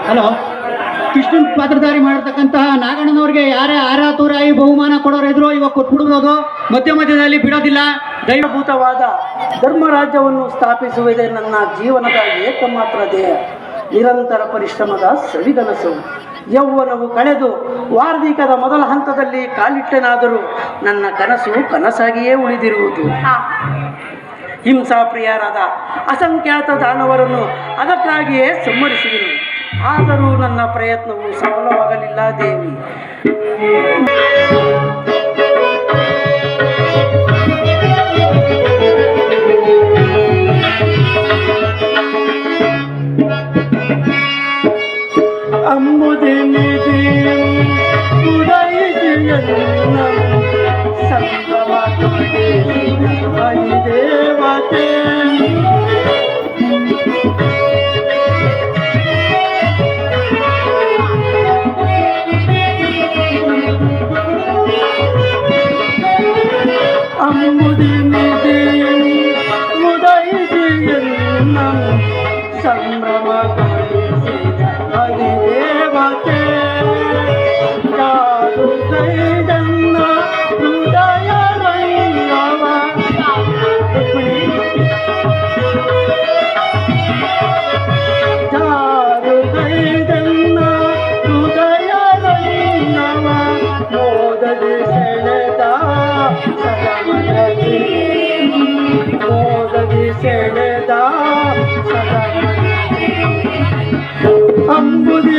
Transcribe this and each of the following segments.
Hello, Krishnan ಪಾತ್ರಧಾರಿ ಮಾಡಿರ್ತಕ್ಕಂತಹ ನಾಗಣ್ಣನವ್ರಿಗೆ ಯಾರೇ ಆರಾತುರಾಯಿ ಬಹುಮಾನ ಕೊಡೋರು ಇದ್ರು ಇವಾಗ ಕೊಟ್ಬಿಡ್ಬೋದು, ಮಧ್ಯದಲ್ಲಿ ಬಿಡೋದಿಲ್ಲ. ದೈವಭೂತವಾದ ಧರ್ಮರಾಜ್ಯವನ್ನು ಸ್ಥಾಪಿಸುವುದೇ ನನ್ನ ಜೀವನದ ಏಕಮಾತ್ರ ಧ್ಯೇಯ. ನಿರಂತರ ಪರಿಶ್ರಮದ ಸವಿಗನಸು. ಯೌವನವು ಕಳೆದು ವಾರ್ಧಿಕದ ಮೊದಲ ಹಂತದಲ್ಲಿ ಕಾಲಿಟ್ಟನಾದರೂ ನನ್ನ ಕನಸು ಕನಸಾಗಿಯೇ ಉಳಿದಿರುವುದು. ಹಿಂಸಾಪ್ರಿಯರಾದ ಅಸಂಖ್ಯಾತ ದಾನವರನ್ನು ಅದಕ್ಕಾಗಿಯೇ ಸಂಹರಿಸುವೆನು. ಆದರೂ ನನ್ನ ಪ್ರಯತ್ನವು ಸಫಲವಾಗಲಿಲ್ಲ ದೇವಿ. ದೇವತೆ ಸಂಭ್ರಮ ಕೊಡಿಸಿದ ಅಧಿದೇವತೆ ಯಾರು ಕೈದನ್ನ ಹೃದಯ ರಂಗವ ಯಾರು ಕೈದನ್ನ ಹೃದಯ ರಂಗವ ಮೋದದಿ ಸೆಳೆದ ಸದಮನದಿ ಮೋದದಿ ಸೆಳೆದ ಅಂಬುದಿ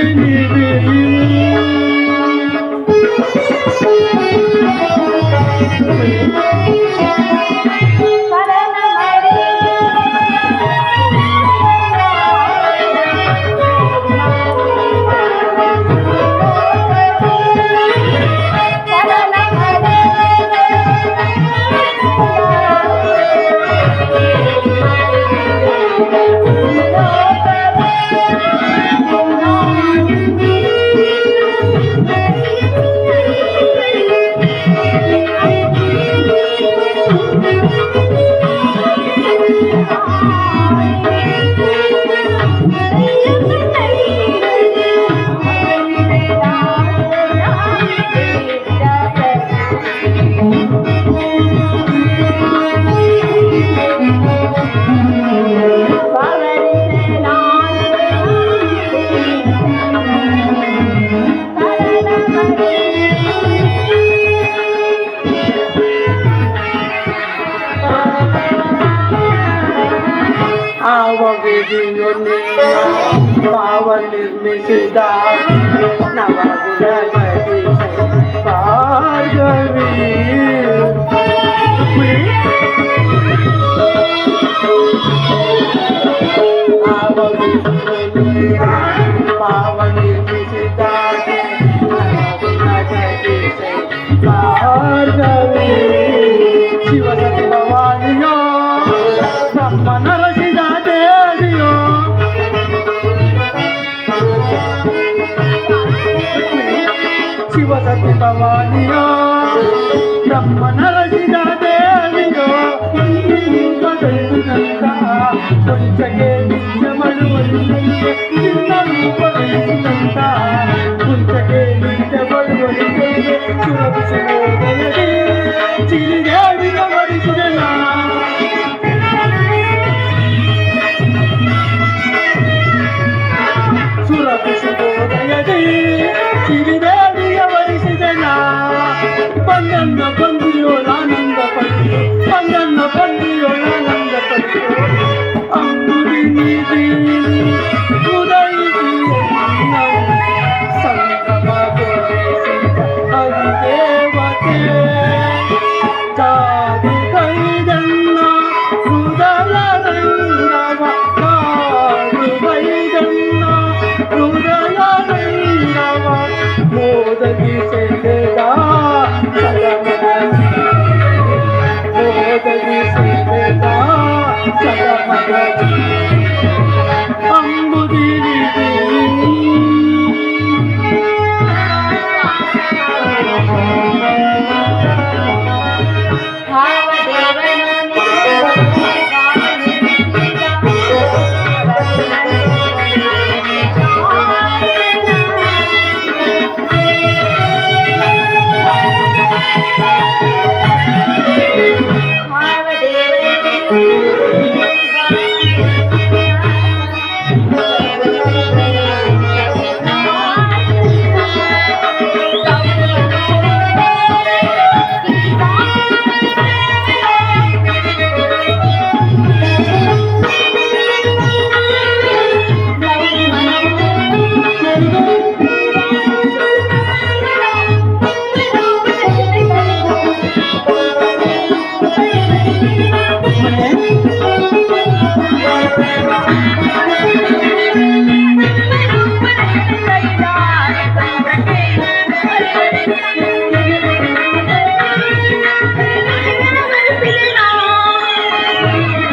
ಭಾವ ನಿರ್ಮಿಸಿದ ನವಗುಣಮತಿ ಭಾರ್ಗವಿ ಭಾವ ನಿರ್ಮಿಸಿದ ನವಗುಣಮತಿ ಭಾರ್ಗವಿ ಶಿವಸತಿ ಭವಾನಿಯೋ ಬ್ರಹ್ಮನ ರಚಿದ ದೇವಿಯೋ ಶಿವಸತಿ ಭವಾನಿಯೋ ಬ್ರಹ್ಮನ ರಚಿದ ದೇವಿಯೋ ಕುಂಚಗೆ ನಿತ್ಯ ಬಳುವಳಿಗೆ ಚಿನ್ನ ರೂಪಗಳಿಸಿದಂತ ಕುಂಚಗೆ ನಿತ್ಯ ಬಳುವಳಿಗೆ ಸುರಭಿಸುವುದೆಯೇ ಚಿರಿದೇವಿನ ಬಡಿಸಿದೆನ ಸುರಭಿಸುವುದೆಯೇ ಚಿರಿದೇವಿಯ ವರಿಸಿದೆನ ಬಂದನ್ನ ಬಂದಿಯೋಳಾನಂದ ಪಡೆಯೋ ಬಂದನ್ನ ಬಂದಿಯೋಳಾನಂದ ಪಡೆಯೋ ಅಂಬುದಿ ನೀತಿ